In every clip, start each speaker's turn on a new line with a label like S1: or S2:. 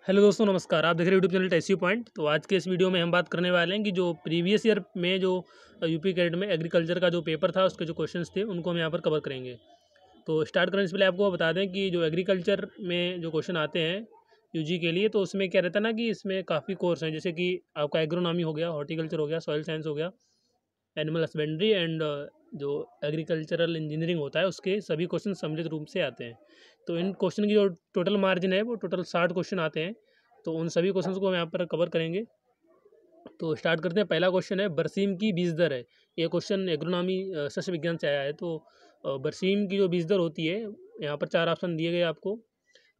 S1: Hello दोस्तों, नमस्कार। आप देख रहे हैं यूट्यूब चैनल टेस्यू पॉइंट। तो आज के इस वीडियो में हम बात करने वाले हैं कि जो प्रीवियस ईयर में जो यूपी कैडेट में एग्रीकल्चर का जो पेपर था उसके जो क्वेश्चंस थे उनको हम यहाँ पर कवर करेंगे। तो स्टार्ट करने से पहले आपको बता दें कि जो एग्रीकल्चर में जो क्वेश्चन आते हैं यूजी के लिए, तो उसमें क्या रहता है ना कि इसमें काफ़ी कोर्स हैं, जैसे कि आपका एग्रोनॉमी हो गया, हॉर्टिकल्चर हो गया, सॉइल साइंस हो गया, एनिमल हस्बेंड्री एंड जो एग्रीकल्चरल इंजीनियरिंग होता है उसके सभी क्वेश्चन सम्मिलित रूप से आते हैं। तो इन क्वेश्चन की जो टोटल मार्जिन है वो टोटल 60 क्वेश्चन आते हैं। तो उन सभी क्वेश्चंस को हम यहाँ पर कवर करेंगे। तो स्टार्ट करते हैं। पहला क्वेश्चन है बरसीम की बीज दर है। ये क्वेश्चन एग्रोनॉमी सस्य विज्ञान से आया है। तो बरसीम की जो बीज दर होती है, यहाँ पर 4 ऑप्शन दिए गए आपको।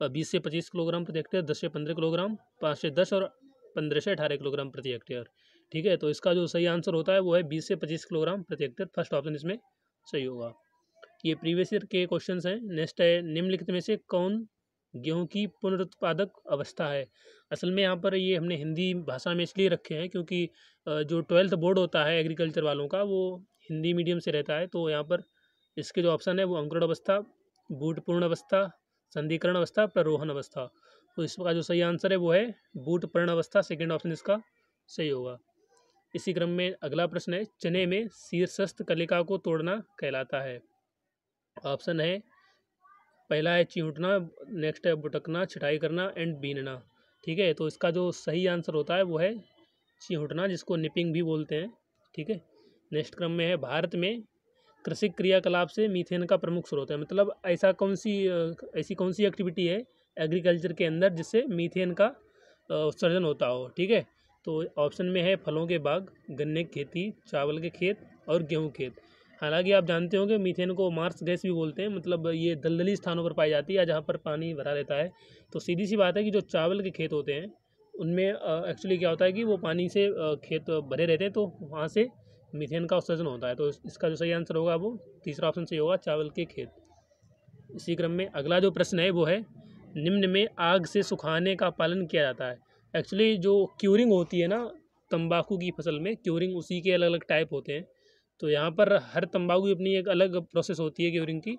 S1: 20 से 25 किलोग्राम प्रति हेक्टेयर, 10 से 15 किलोग्राम, 5 से 10 और 15 से 18 किलोग्राम प्रति हेक्टेयर। ठीक है, तो इसका जो सही आंसर होता है वो है 20 से 25 किलोग्राम प्रति हेक्टेयर। फर्स्ट ऑप्शन इसमें सही होगा। ये प्रीवियस ईयर के क्वेश्चंस हैं। नेक्स्ट है, निम्नलिखित में से कौन गेहूं की पुनरुत्पादक अवस्था है। असल में यहाँ पर ये हमने हिंदी भाषा में इसलिए रखे हैं क्योंकि जो 12th बोर्ड होता है एग्रीकल्चर वालों का वो हिंदी मीडियम से रहता है। तो यहाँ पर इसके जो ऑप्शन है वो अंकुरण अवस्था, बूटपूर्ण अवस्था, संधिकरण अवस्था, प्ररोहण अवस्था। तो इसका जो सही आंसर है वो है बूटपूर्ण अवस्था। सेकेंड ऑप्शन इसका सही होगा। इसी क्रम में अगला प्रश्न है, चने में शीर्षस्थ कलिका को तोड़ना कहलाता है। ऑप्शन है, पहला है चिऊटना, नेक्स्ट है बुटकना, छिटाई करना एंड बीनना। ठीक है, तो इसका जो सही आंसर होता है वो है चिऊटना, जिसको निपिंग भी बोलते हैं। ठीक है, नेक्स्ट क्रम में है, भारत में कृषि क्रियाकलाप से मीथेन का प्रमुख स्रोत है। मतलब ऐसी कौन सी एक्टिविटी है एग्रीकल्चर के अंदर जिससे मीथेन का उत्सर्जन होता हो। ठीक है, तो ऑप्शन में है फलों के बाग, गन्ने की खेती, चावल के खेत और गेहूं खेत। हालांकि आप जानते होंगे मीथेन को मार्स गैस भी बोलते हैं। मतलब ये दलदली स्थानों पर पाई जाती है जहाँ पर पानी भरा रहता है। तो सीधी सी बात है कि जो चावल के खेत होते हैं उनमें एक्चुअली क्या होता है कि वो पानी से खेत भरे रहते हैं, तो वहाँ से मीथेन का उत्सर्जन होता है। तो इसका जो सही आंसर होगा वो तीसरा ऑप्शन सही होगा, चावल के खेत। इसी क्रम में अगला जो प्रश्न है वो है, निम्न में आग से सुखाने का पालन किया जाता है। एक्चुअली जो क्यूरिंग होती है ना तंबाकू की फसल में, क्यूरिंग उसी के अलग अलग टाइप होते हैं। तो यहाँ पर हर तंबाकू की अपनी एक अलग प्रोसेस होती है क्यूरिंग की।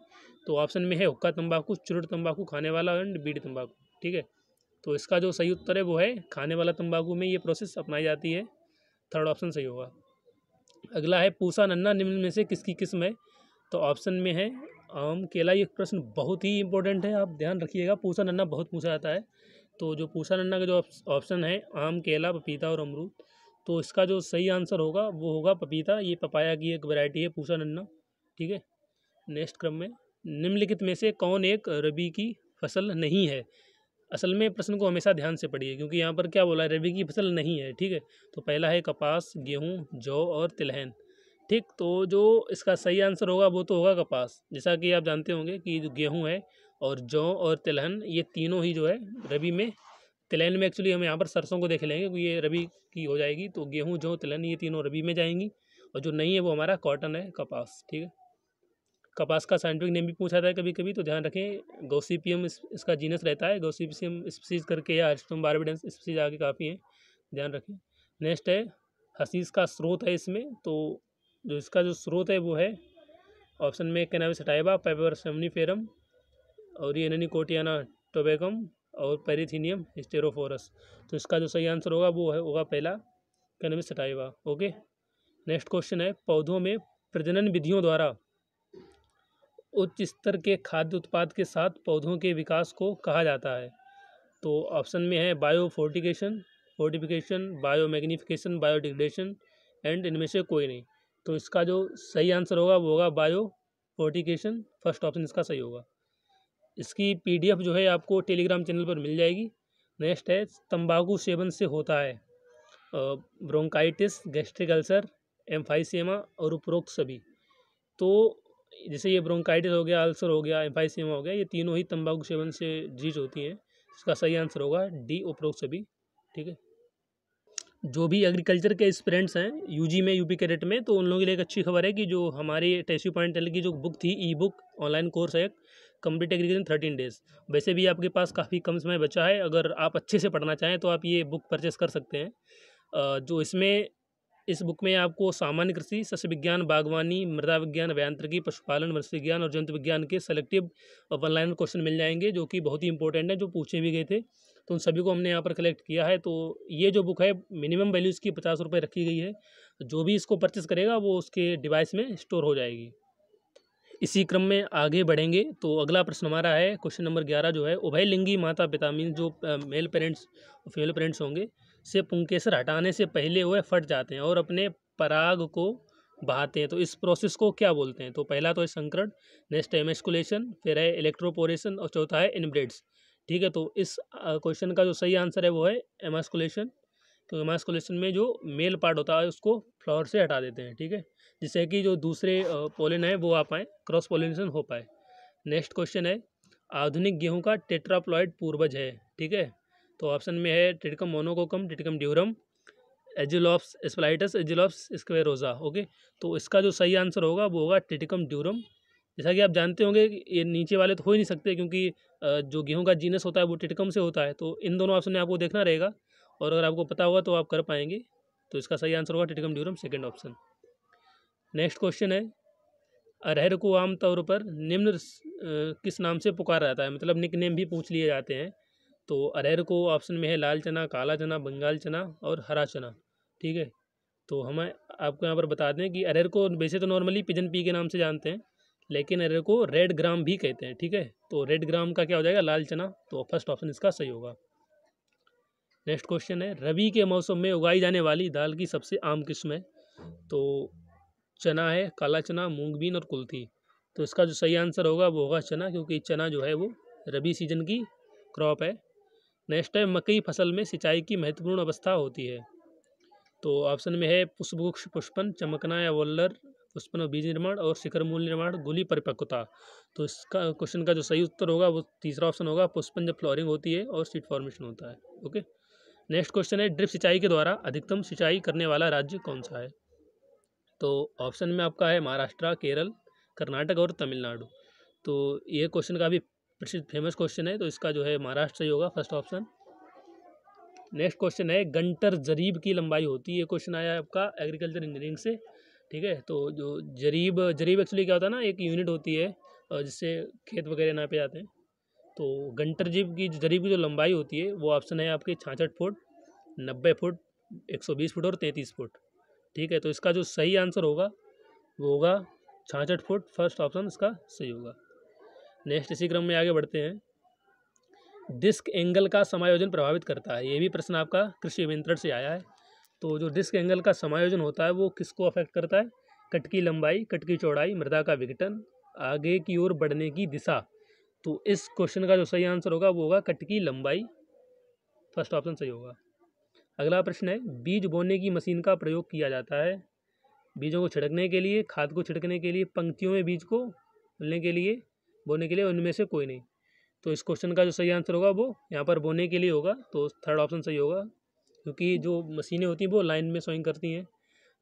S1: तो ऑप्शन में है हुक्का तंबाकू, चुरुट तंबाकू, खाने वाला एंड बीड़ी तंबाकू। ठीक है, तो इसका जो सही उत्तर है वो है खाने वाला तंबाकू में ये प्रोसेस अपनाई जाती है। थर्ड ऑप्शन सही होगा। अगला है, पूसा नन्ना निम्न में से किसकी किस्म है। तो ऑप्शन में है आम, केला। ये प्रश्न बहुत ही इंपॉर्टेंट है, आप ध्यान रखिएगा। पूसा नन्ना बहुत पूछा जाता है। तो जो पूसा नन्ना का जो ऑप्शन है आम, केला, पपीता और अमरूद। तो इसका जो सही आंसर होगा वो होगा पपीता। ये पपाया की एक वैरायटी है पूसा नन्ना। ठीक है, नेक्स्ट क्रम में, निम्नलिखित में से कौन एक रबी की फसल नहीं है। असल में प्रश्न को हमेशा ध्यान से पढ़िए क्योंकि यहाँ पर क्या बोला है, रबी की फसल नहीं है। ठीक है, तो पहला है कपास, गेहूँ, जौ और तिलहन। ठीक, तो जो इसका सही आंसर होगा वो तो होगा कपास। जैसा कि आप जानते होंगे कि जो गेहूँ है और जौ और तिलहन ये तीनों ही जो है रबी में, तिलहन में एक्चुअली हम यहाँ पर सरसों को देख लेंगे क्योंकि ये रबी की हो जाएगी। तो गेहूँ, जौ, तिलहन ये तीनों रबी में जाएंगी। और जो नहीं है वो हमारा कॉटन है, कपास। ठीक है, कपास का साइंटिफिक नेम भी पूछा था कभी कभी, तो ध्यान रखें। गॉसिपियम इसका जीनस रहता है, गॉसिपियम स्पीसीज करके, या एरिस्टोम बारबेडेंस स्पीसीज आगे काफ़ी हैं, ध्यान रखें। नेक्स्ट है, हसीस का स्रोत है इसमें। तो जो इसका जो स्रोत है वो है ऑप्शन में कैनाबिस सटाइवा, पेपर सेमनीफेरम और ये एनिकोटियाना टोबैकम और पेरिथीनियम स्टेरोफोरस। तो इसका जो सही आंसर होगा वो है होगा पहला, cannabis sativa. Okay, next question है, पौधों में प्रजनन विधियों द्वारा उच्च स्तर के खाद्य उत्पाद के साथ पौधों के विकास को कहा जाता है। तो ऑप्शन में है bio fortification, bio magnification, biodegradation and इनमें से कोई नहीं। तो इसका जो सही आंसर होगा वो होगा बायो फोर्टिफिकेशन। फर्स्ट ऑप्शन इसका सही होगा। इसकी पीडीएफ जो है आपको टेलीग्राम चैनल पर मिल जाएगी। नेक्स्ट है, तंबाकू सेवन से होता है ब्रोंकाइटिस, गैस्ट्रिक अल्सर, एम्फाइसेमा और उपरोक्त सभी। तो जैसे ये ब्रोंकाइटिस हो गया, अल्सर हो गया, एम्फाइसेमा हो गया, ये तीनों ही तंबाकू सेवन से डिजीज होती हैं। इसका सही आंसर होगा डी, उपरोक्त सभी। ठीक है, जो भी एग्रीकल्चर के एस्पिरेंट्स हैं यूजी में, यूपी कैडेट में, तो उन लोगों के लिए एक अच्छी खबर है कि जो हमारी टेस्यू पॉइंट चैनल की जो बुक थी, ई बुक ऑनलाइन कोर्स है कंप्लीट एग्रीकल्चर 13 डेज। वैसे भी आपके पास काफ़ी कम समय बचा है, अगर आप अच्छे से पढ़ना चाहें तो आप ये बुक परचेस कर सकते हैं। जो इसमें इस बुक में आपको सामान्य कृषि, सस्य विज्ञान, बागवानी, मृदा विज्ञान, अभियांत्रिकी, पशुपालन, वनस्पति विज्ञान और जंतु विज्ञान के सेलेक्टिव और वन लाइनर क्वेश्चन मिल जाएंगे, जो कि बहुत ही इंपॉर्टेंट है, जो पूछे भी गए थे। तो उन सभी को हमने यहाँ पर कलेक्ट किया है। तो ये जो बुक है, मिनिमम वैल्यू इसकी 50 रुपये रखी गई है। जो भी इसको परचेस करेगा वो उसके डिवाइस में स्टोर हो जाएगी। इसी क्रम में आगे बढ़ेंगे तो अगला प्रश्न हमारा है क्वेश्चन नंबर 11, जो है उभयलिंगी माता पिता मीन जो मेल पेरेंट्स और फीमेल पेरेंट्स होंगे से पुंकेसर हटाने से पहले वह फट जाते हैं और अपने पराग को बहाते हैं, तो इस प्रोसेस को क्या बोलते हैं? तो पहला तो है संकरण, नेक्स्ट है एमेस्कुलेशन, फिर है इलेक्ट्रोपोरेशन और चौथा है इनब्रेड्स। ठीक है, तो इस क्वेश्चन का जो सही आंसर है वो है एमास्कुलेशन। तो एमास्कुलेशन में जो मेल पार्ट होता है उसको फ्लावर से हटा देते हैं। ठीक है, जिससे कि जो दूसरे पोलन है वो आ पाए, क्रॉस पोलिनेशन हो पाए। नेक्स्ट क्वेश्चन है आधुनिक गेहूं का टेट्राप्लॉइड पूर्वज है। ठीक है, तो ऑप्शन में है टिडिकम मोनोकोकम, टिडिकम ड्यूरम, एजिलोप्स स्प्लाइटस, एजिलोप्स स्क्वेरोजा। ओके, तो इसका जो सही आंसर होगा वो होगा टिडिकम ड्यूरम। जैसा कि आप जानते होंगे कि ये नीचे वाले तो हो ही नहीं सकते, क्योंकि जो गेहूं का जीनस होता है वो टिडिकम से होता है। तो इन दोनों ऑप्शन में आपको देखना रहेगा, और अगर आपको पता होगा तो आप कर पाएंगे। तो इसका सही आंसर होगा triticum durum, second option. Next question है अरहर को आमतौर पर निम्न किस नाम से पुकारा जाता है, मतलब निक नेम भी पूछ लिए जाते हैं। तो अरहर को ऑप्शन में है लाल चना, काला चना, बंगाल चना और हरा चना। ठीक है, तो हमें आपको यहाँ पर बता दें कि अरहर को वैसे तो नॉर्मली पिजन पी के नाम से जानते हैं, लेकिन अरहर को रेड ग्राम भी कहते हैं। ठीक है, तो रेड ग्राम का क्या हो जाएगा, लाल चना। तो फर्स्ट ऑप्शन इसका सही होगा। नेक्स्ट क्वेश्चन है रबी के मौसम में उगाई जाने वाली दाल की सबसे आम किस्म है। तो चना है, काला चना, मूंग बीन और कुल्थी। तो इसका जो सही आंसर होगा वो होगा चना, क्योंकि चना जो है वो रबी सीजन की क्रॉप है। नेक्स्ट है मकई फसल में सिंचाई की महत्वपूर्ण अवस्था होती है। तो ऑप्शन में है पुष्पगुच्छ पुष्पन, चमकना या वोल्लर, पुष्पन और बीज निर्माण और शिखर मूल निर्माण, गुली परिपक्वता। तो इसका क्वेश्चन का जो सही उत्तर होगा वो तीसरा ऑप्शन होगा, पुष्पन जब फ्लोरिंग होती है और सीड फॉर्मेशन होता है। ओके, नेक्स्ट क्वेश्चन है ड्रिप सिंचाई के द्वारा अधिकतम सिंचाई करने वाला राज्य कौन सा है? तो ऑप्शन में आपका है महाराष्ट्र, केरल, कर्नाटक और तमिलनाडु। तो ये क्वेश्चन काफ़ी प्रसिद्ध फेमस क्वेश्चन है, तो इसका जो है महाराष्ट्र सही होगा, फर्स्ट ऑप्शन। नेक्स्ट क्वेश्चन है गंटर जरीब की लंबाई होती है। ये क्वेश्चन आया है आपका एग्रीकल्चर इंजीनियरिंग से। ठीक है, तो जो जरीब एक्चुअली क्या होता है ना, एक यूनिट होती है जिससे खेत वगैरह नापे जाते हैं। तो गंटर जरीब की जो लंबाई होती है वो ऑप्शन है आपके 66 फुट, 90 फुट, 120 फुट और 33 फुट। ठीक है, तो इसका जो सही आंसर होगा वो होगा 66 फुट, फर्स्ट ऑप्शन इसका सही होगा। नेक्स्ट इसी क्रम में आगे बढ़ते हैं, डिस्क एंगल का समायोजन प्रभावित करता है। ये भी प्रश्न आपका कृषि अभियंत्रण से आया है। तो जो डिस्क एंगल का समायोजन होता है वो किसको अफेक्ट करता है? कट की लंबाई, कट की चौड़ाई, मृदा का विघटन, आगे की ओर बढ़ने की दिशा। तो इस क्वेश्चन का जो सही आंसर होगा वो होगा कट की लंबाई, फर्स्ट ऑप्शन सही होगा। अगला प्रश्न है बीज बोने की मशीन का प्रयोग किया जाता है बीजों को छिड़कने के लिए, खाद को छिड़कने के लिए, पंक्तियों में बीज को बोने के लिए, उनमें से कोई नहीं। तो इस क्वेश्चन का जो सही आंसर होगा वो यहाँ पर बोने के लिए होगा, तो थर्ड ऑप्शन सही होगा, क्योंकि जो मशीनें होती हैं वो लाइन में सोइंग करती हैं।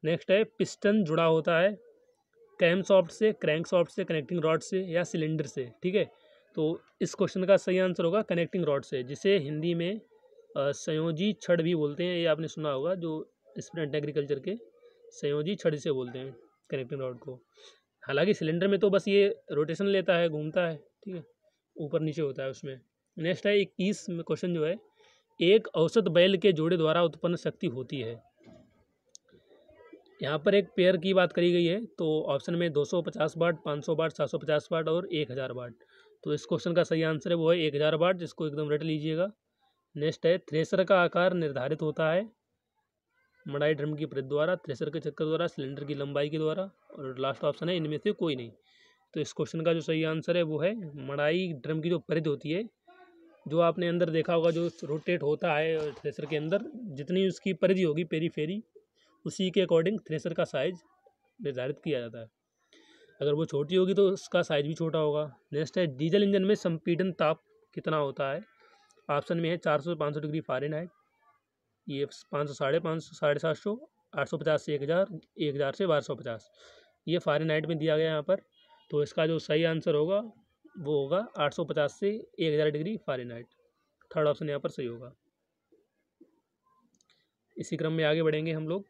S1: नेक्स्ट है पिस्टन जुड़ा होता है कैम सॉफ्ट से, क्रैंक सॉफ्ट से, कनेक्टिंग रॉड से या सिलेंडर से। ठीक है, तो इस क्वेश्चन का सही आंसर होगा कनेक्टिंग रॉड से, जिसे हिंदी में संयोजी छड़ भी बोलते हैं। ये आपने सुना होगा, जो स्टूडेंट एग्रीकल्चर के संयोजी छड़ से बोलते हैं कनेक्टिंग रॉड को। हालांकि सिलेंडर में तो बस ये रोटेशन लेता है, घूमता है। ठीक है, ऊपर नीचे होता है उसमें। नेक्स्ट है 21 क्वेश्चन जो है एक औसत बैल के जोड़े द्वारा उत्पन्न शक्ति होती है। यहाँ पर एक पेयर की बात करी गई है। तो ऑप्शन में 250 वाट, 500 वाट, 750 वाट और 1000 वाट। तो इस क्वेश्चन का सही आंसर है वो है 1000 वाट, जिसको एकदम रट लीजिएगा। नेक्स्ट है थ्रेसर का आकार निर्धारित होता है मड़ाई ड्रम की परिधि द्वारा, थ्रेसर के चक्कर द्वारा, सिलेंडर की लंबाई के द्वारा, और लास्ट ऑप्शन है इनमें से कोई नहीं। तो इस क्वेश्चन का जो सही आंसर है वो है मड़ाई ड्रम की जो परिधि होती है, जो आपने अंदर देखा होगा जो रोटेट होता है थ्रेसर के अंदर, जितनी उसकी परिधि होगी पेरीफेरी, उसी के अकॉर्डिंग थ्रेसर का साइज निर्धारित किया जाता है। अगर वो छोटी होगी तो उसका साइज भी छोटा होगा। नेक्स्ट है डीजल इंजन में संपीड़न ताप कितना होता है? ऑप्शन में है 400 से 500 डिग्री फ़ारेनहाइट, ये 500, 550, 750, 850 से 1000, 1000 से 1250, ये फ़ारेनहाइट में दिया गया यहाँ पर। तो इसका जो सही आंसर होगा वो होगा 850 से 1000 डिग्री फ़ारेनहाइट, थर्ड ऑप्शन यहाँ पर सही होगा। इसी क्रम में आगे बढ़ेंगे हम लोग।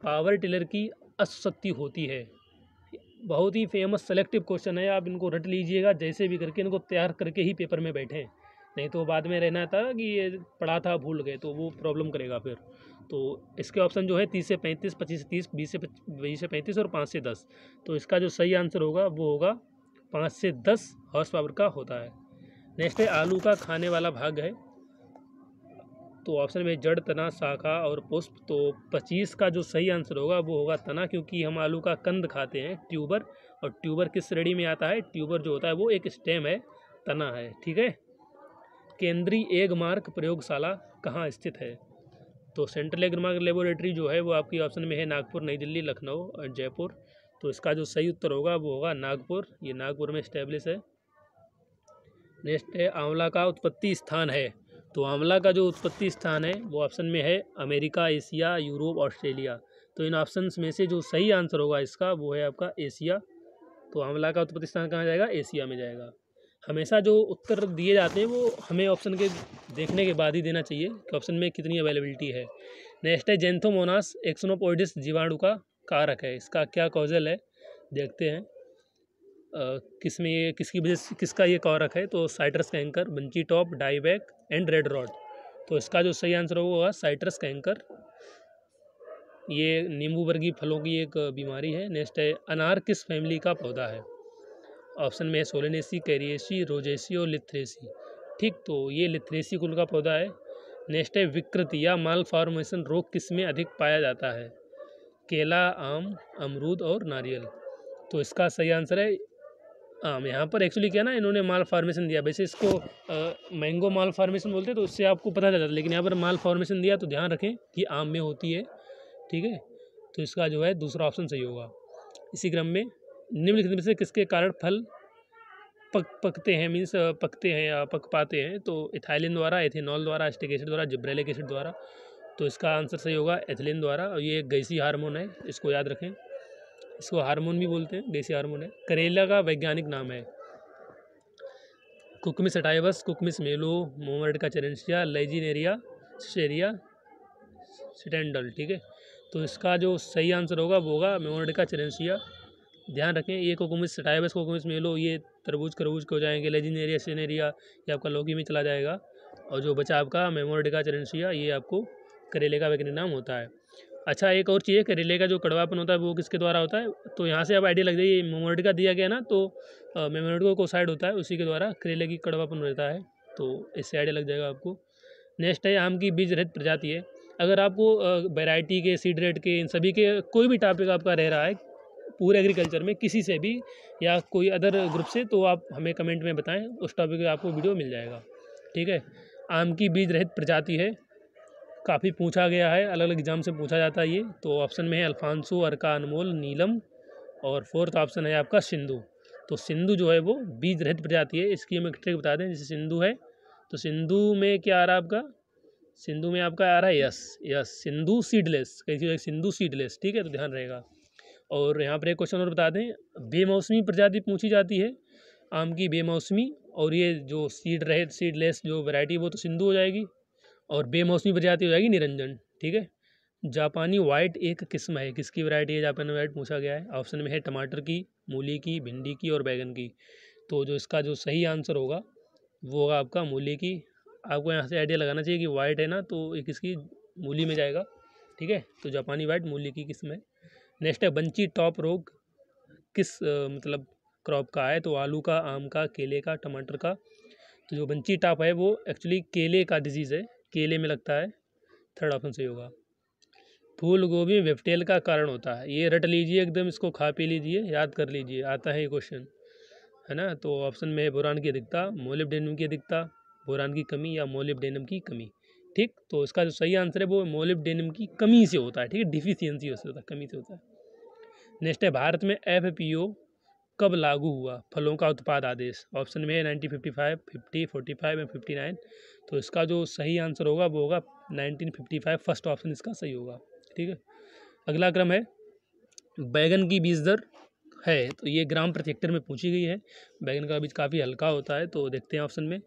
S1: पावर टिलर की अशक्ति होती है। बहुत ही फेमस सेलेक्टिव क्वेश्चन है, आप इनको रट लीजिएगा जैसे भी करके, इनको तैयार करके ही पेपर में बैठें, नहीं तो बाद में रहना था कि ये पढ़ा था भूल गए, तो वो प्रॉब्लम करेगा फिर। तो इसके ऑप्शन जो है 30 से 35, 25 से 30, 20 से 35 और 5 से 10। तो इसका जो सही आंसर होगा वो होगा 5 से 10 हॉर्स पावर का होता है। नेक्स्ट है आलू का खाने वाला भाग है, तो ऑप्शन में जड़, तना, शाखा और पुष्प। तो 25 का जो सही आंसर होगा वो होगा तना, क्योंकि हम आलू का कंद खाते हैं, ट्यूबर। और ट्यूबर किस श्रेणी में आता है? ट्यूबर जो होता है वो एक स्टेम है, तना है। ठीक है। केंद्रीय एगमार्क प्रयोगशाला कहाँ स्थित है? तो सेंट्रल एगमार्क लेबोरेटरी जो है वो आपकी ऑप्शन में है नागपुर, नई दिल्ली, लखनऊ और जयपुर। तो इसका जो सही उत्तर होगा वो होगा नागपुर, ये नागपुर में स्टैब्लिश है। नेक्स्ट है आंवला का उत्पत्ति स्थान है, तो आंवला का जो उत्पत्ति स्थान है वो ऑप्शन में है अमेरिका, एशिया, यूरोप, ऑस्ट्रेलिया। तो इन ऑप्शंस में से जो सही आंसर होगा इसका वो है आपका एशिया। तो आंवला का उत्पत्ति स्थान कहाँ जाएगा? एशिया में जाएगा। हमेशा जो उत्तर दिए जाते हैं वो हमें ऑप्शन के देखने के बाद ही देना चाहिए कि ऑप्शन में कितनी अवेलेबिलिटी है। नेक्स्ट है जेंथोमोनास एक्सोनोपोइडिस जीवाणु का कारक है, इसका क्या कॉजल है देखते हैं। किस में ये किसकी वजह से किसका ये कारक है? तो citrus canker, bunchy top, dieback and red rod. तो इसका जो सही आंसर होगा साइट्रस कैंकर, ये नींबू वर्गीय फलों की एक बीमारी है। नेक्स्ट है अनार किस फैमिली का पौधा है? ऑप्शन में है सोलेनेसी, कैरिएसी, रोजेसी और लिथ्रेसी। ठीक, तो ये लिथ्रेसी कुल का पौधा है। नेक्स्ट है विकृति या माल फॉर्मेशन रोग किस में अधिक पाया जाता है? केला, आम, अमरूद और नारियल। तो इसका सही आंसर है आम। यहाँ पर एक्चुअली क्या ना, इन्होंने माल फॉर्मेशन दिया, वैसे इसको मैंगो माल फॉर्मेशन बोलते हैं, तो उससे आपको पता चल जाता है, लेकिन यहाँ पर माल फॉर्मेशन दिया तो ध्यान रखें कि आम में होती है। ठीक है, तो इसका जो है दूसरा ऑप्शन सही होगा। इसी क्रम में निम्नलिखित में से किसके कारण फल पकते हैं, मीन्स पकते हैं या पक पाते हैं? तो इथाइलिन द्वारा, एथेनॉल द्वारा, एसिटिक एसिड द्वारा, जिब्रेलिक एसिड द्वारा। तो इसका आंसर सही होगा एथिलीन द्वारा, और ये एक गैसीय हार्मोन है, इसको याद रखें, इसको हार्मोन भी बोलते हैं, गैसीय हार्मोन है। करेला का वैज्ञानिक नाम है? कुकमिस सटाइवस, कुकमिस मेलो, मोमोरेटिका चेरेंसिया, लेजिनेरिया, शेरिया, सिटेंडल। ठीक है, तो इसका जो सही आंसर होगा वो होगा मोमोरेटिका चेरेंसिया। ध्यान रखें, ये कोकुमिस सटाइवस, कोकुमिस मेलो ये तरबूज खरबूज के हो जाएंगे, लेजिनेरिया सिनेरिया ये आपका लौकी में चला जाएगा, और जो बचा आपका मेमोरेटिका चेरेंसिया ये आपको करेले का वैज्ञानिक नाम होता है। अच्छा, एक और चीज़, करेले का जो कड़वापन होता है वो किसके द्वारा होता है? तो यहाँ से अब आइडिया लग जाइए, मेमोरेटिका दिया गया ना, तो मेमोरेटिका को साइड होता है, उसी के द्वारा करेले की कड़वापन रहता है, तो इससे आइडिया लग जाएगा आपको। नेक्स्ट है आम की बीज रहित प्रजाति है। अगर आपको वैरायटी के, सीड रेट के, इन सभी के कोई भी टॉपिक आपका रह रहा है पूरे एग्रीकल्चर में किसी से भी या कोई अदर ग्रुप से, तो आप हमें कमेंट में बताएं, उस टॉपिक पे आपको वीडियो मिल जाएगा। ठीक है, आम की बीज रहित प्रजाति है, काफ़ी पूछा गया है, अलग अलग एग्जाम से पूछा जाता है ये। तो ऑप्शन में है अल्फांसो, अर्का, अनमोल, नीलम, और फोर्थ ऑप्शन है आपका सिंधु। तो सिंधु जो है वो बीज रहित प्रजाति है। इसकी हम एक ट्रिक बता दें, जैसे सिंधु है तो सिंधु में क्या आ रहा है आपका? सिंधु में आपका आ रहा है यस, यस, सिंधु सीडलेस, कैसी सिंधु सीडलेस। ठीक है, तो ध्यान रहेगा। और यहाँ पर एक क्वेश्चन और बता दें, बेमौसमी प्रजाति पूछी जाती है आम की, बेमौसमी, और ये जो सीड रहित सीडलेस जो वैरायटी वो तो सिंधु हो जाएगी, और बेमौसमी प्रजाति हो जाएगी निरंजन। ठीक है, जापानी वाइट एक किस्म है, किसकी वैरायटी है जापानी वाइट पूछा गया है? ऑप्शन में है टमाटर की, मूली की, भिंडी की और बैगन की। तो जो इसका जो सही आंसर होगा वो होगा आपका मूली की। आपको यहाँ से आइडिया लगाना चाहिए कि वाइट है ना, तो ये किसकी? मूली में जाएगा। ठीक है, तो जापानी वाइट मूली की किस्म है। नेक्स्ट है बंची टॉप रोग किस मतलब क्रॉप का है? तो आलू का, आम का, केले का, टमाटर का। तो जो बंची टॉप है वो एक्चुअली केले का डिजीज़ है, केले में लगता है, थर्ड ऑप्शन सही होगा। फूल गोभी में वेफ्टेल का कारण होता है, ये रट लीजिए एकदम, इसको खा पी लीजिए, याद कर लीजिए, आता है ये क्वेश्चन, है ना। तो ऑप्शन में है बोरान की अधिकता, मोलिब्डेनम की अधिकता, बोरान की कमी या मोलिब्डेनम की कमी। ठीक, तो इसका जो सही आंसर है वो मोलिब्डेनम की कमी से होता है। ठीक है, डिफिशियंसी से होता है, कमी से होता है। नेक्स्ट है भारत में FPO कब लागू हुआ? फलों का उत्पाद आदेश। ऑप्शन में है 1955, 50, 45 या 59। तो इसका जो सही आंसर होगा वो होगा 1955, फर्स्ट ऑप्शन इसका सही होगा। ठीक है, अगला क्रम है बैगन की बीज दर है, तो ये ग्राम प्रति हेक्टेयर में पूछी गई है। बैगन का बीज काफ़ी हल्का होता है, तो देखते हैं ऑप्शन में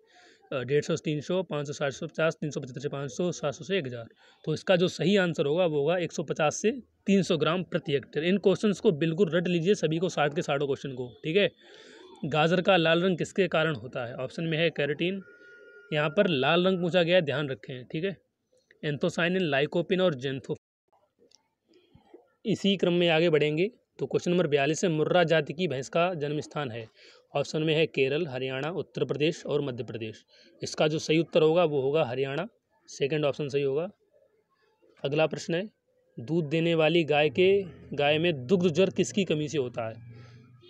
S1: 150 से 300, 500 से 750, 375 से 500, 700 से 1000। तो इसका जो सही आंसर होगा वो होगा 150 से 300 ग्राम प्रति हेक्टेयर। इन क्वेश्चंस को बिल्कुल रट लीजिए, सभी को 60 के 60 क्वेश्चन को, ठीक है। गाजर का लाल रंग किसके कारण होता है? ऑप्शन में है कैरोटीन, यहाँ पर लाल रंग पूछा गया है, ध्यान रखें, ठीक है। एंथोसाइनिन, लाइकोपिन और जेंथो। इसी क्रम में आगे बढ़ेंगे। तो क्वेश्चन नंबर 42 है, मुर्रा जाति की भैंस का जन्म स्थान है? ऑप्शन में है केरल, हरियाणा, उत्तर प्रदेश और मध्य प्रदेश। इसका जो सही उत्तर होगा वो होगा हरियाणा, सेकंड ऑप्शन सही होगा। अगला प्रश्न है, दूध देने वाली गाय में दुग्ध ज्वर किसकी कमी से होता है?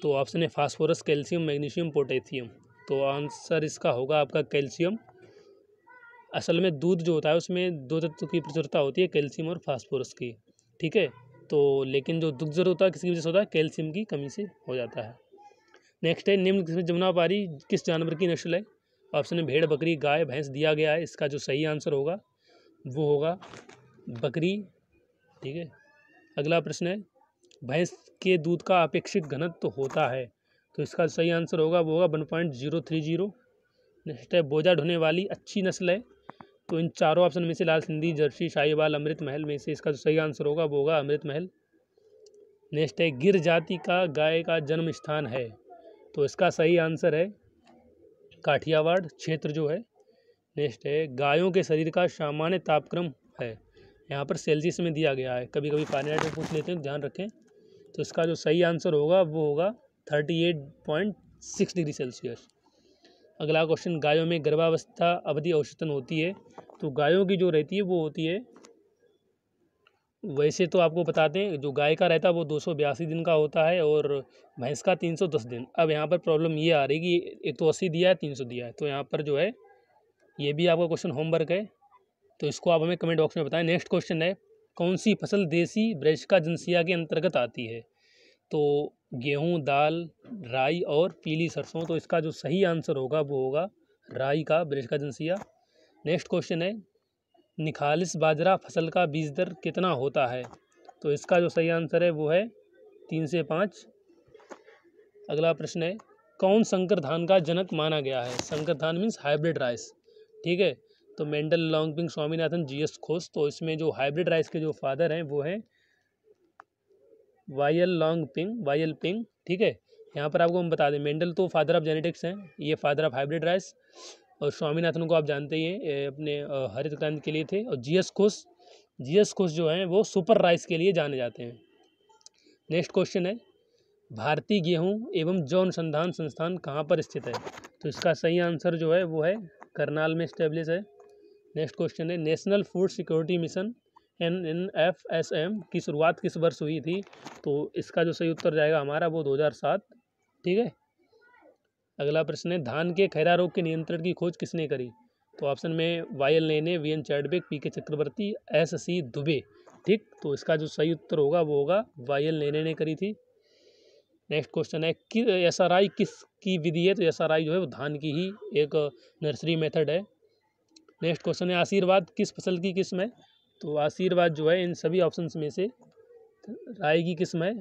S1: तो ऑप्शन है फास्फोरस, कैल्शियम, मैग्नीशियम, पोटेशियम। तो आंसर इसका होगा आपका कैल्शियम। असल में दूध जो होता है उसमें दो तत्व की प्रचुरता होती है, कैल्शियम और फास्फोरस की, ठीक है। तो लेकिन जो दुग्ध ज्वर होता है किसकी वजह से होता है? कैल्शियम की कमी से हो जाता है। नेक्स्ट है, निम्न जमुनापारी किस जानवर की नस्ल है? ऑप्शन है भेड़, बकरी, गाय, भैंस दिया गया है। इसका जो सही आंसर होगा वो होगा बकरी, ठीक है। अगला प्रश्न है, भैंस के दूध का अपेक्षित घनत्व होता है? तो इसका सही आंसर होगा वो होगा 1.030। नेक्स्ट है, बोझा ढोने वाली अच्छी नस्ल है? तो इन चारों ऑप्शन में से लाल सिंधी, जर्सी, शाहीवाल, अमृत महल में से इसका जो सही आंसर होगा वो होगा अमृत महल। नेक्स्ट है, गिर जाति का गाय का जन्म स्थान है? तो इसका सही आंसर है काठियावाड़ क्षेत्र जो है। नेक्स्ट है, गायों के शरीर का सामान्य तापक्रम है? यहाँ पर सेल्सियस में दिया गया है, कभी कभी फारेनहाइट में पूछ लेते हैं, ध्यान रखें। तो इसका जो सही आंसर होगा वो होगा 38.6 डिग्री सेल्सियस। अगला क्वेश्चन, गायों में गर्भावस्था अवधि औसतन होती है? तो गायों की जो रहती है वो होती है, वैसे तो आपको बताते हैं जो गाय का रहता है वो 282 दिन का होता है और भैंस का 310 दिन। अब यहाँ पर प्रॉब्लम ये आ रही कि एक तो 80 दिया है, 300 दिया है, तो यहाँ पर जो है ये भी आपका क्वेश्चन होमवर्क है, तो इसको आप हमें कमेंट बॉक्स में बताएं। नेक्स्ट क्वेश्चन है, कौन सी फसल देसी ब्रासिका जिनसिया के अंतर्गत आती है? तो गेहूँ, दाल, राई और पीली सरसों। तो इसका जो सही आंसर होगा वो होगा राई का, ब्रासिका जिनसिया। नेक्स्ट क्वेश्चन है, निखालिस बाजरा फसल का बीज दर कितना होता है? तो इसका जो सही आंसर है वो है 3 से 5। अगला प्रश्न है, कौन संकर धान का जनक माना गया है? संकर धान मीन्स हाइब्रिड राइस, ठीक है। तो Mendel, Longping, Swaminathan, GS Ghosh. तो इसमें जो हाइब्रिड राइस के जो फादर हैं वो हैं वायल पिंग, ठीक है। यहाँ पर आपको हम बता दें, मेंडल तो फादर ऑफ जेनेटिक्स हैं, ये फादर ऑफ हाइब्रिड राइस। और स्वामीनाथन को आप जानते ही हैं, अपने हरित क्रांति के लिए थे। और जीएस घोष जो हैं वो सुपर राइस के लिए जाने जाते हैं। नेक्स्ट क्वेश्चन है, भारतीय गेहूं एवं जौ अनुसंधान संस्थान कहाँ पर स्थित है? तो इसका सही आंसर जो है वो है करनाल में स्टेब्लिश है। नेक्स्ट क्वेश्चन है, national food security mission NNFSM की शुरुआत किस वर्ष हुई थी? तो इसका जो सही उत्तर जाएगा हमारा वो 2007, ठीक है। अगला प्रश्न है, धान के खैरा रोग के नियंत्रण की खोज किसने करी? तो ऑप्शन में वायल लेने, VN चैडविक, PK चक्रवर्ती, SC दुबे, ठीक। तो इसका जो सही उत्तर होगा वो होगा वायल लेने ने करी थी। नेक्स्ट क्वेश्चन है, कि SRI किसकी विधि है? तो SRI जो है वो धान की ही एक नर्सरी मेथड है। नेक्स्ट क्वेश्चन है, आशीर्वाद किस फसल की किस्म है? तो आशीर्वाद जो है इन सभी ऑप्शंस में से राई की किस्म है।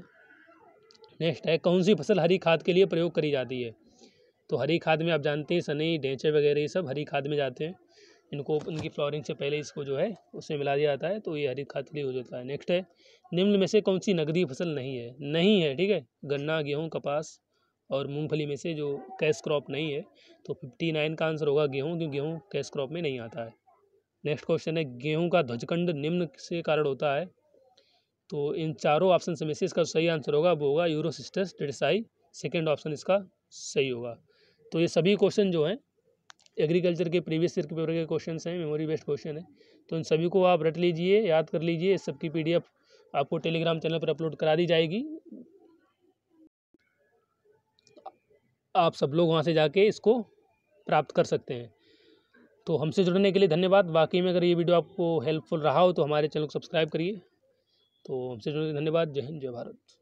S1: नेक्स्ट है, कौन सी फसल हरी खाद के लिए प्रयोग करी जाती है? तो हरी खाद में आप जानते हैं सनई, ढेंचे वगैरह ये सब हरी खाद में जाते हैं। इनको उनकी फ्लोरिंग से पहले इसको जो है उसमें मिला दिया जाता है, तो ये हरी खाद के लिए हो जाता है। नेक्स्ट है, निम्न में से कौन सी नकदी फसल नहीं है, ठीक है। गन्ना, गेहूँ, कपास और मूंगफली में से जो कैश क्रॉप नहीं है। तो 59 का आंसर होगा गेहूँ, क्योंकि गेहूँ कैश क्रॉप में नहीं आता है। नेक्स्ट क्वेश्चन है, गेहूँ का ध्वजखंड निम्न से कारण होता है? तो इन चारों ऑप्शन में से इसका सही आंसर होगा वो होगा यूरोसिस्टस टेरेसाई, सेकेंड ऑप्शन इसका सही होगा। तो ये सभी क्वेश्चन जो हैं एग्रीकल्चर के प्रीवियस ईयर के पेपर के क्वेश्चन हैं, मेमोरी बेस्ड क्वेश्चन है। तो इन सभी को आप रट लीजिए, याद कर लीजिए। इस सबकी PDF आपको टेलीग्राम चैनल पर अपलोड करा दी जाएगी, आप सब लोग वहाँ से जाके इसको प्राप्त कर सकते हैं। तो हमसे जुड़ने के लिए धन्यवाद। वाकई में अगर ये वीडियो आपको हेल्पफुल रहा हो तो हमारे चैनल को सब्सक्राइब करिए। तो हमसे जुड़ने के लिए धन्यवाद। जय हिंद, जय भारत।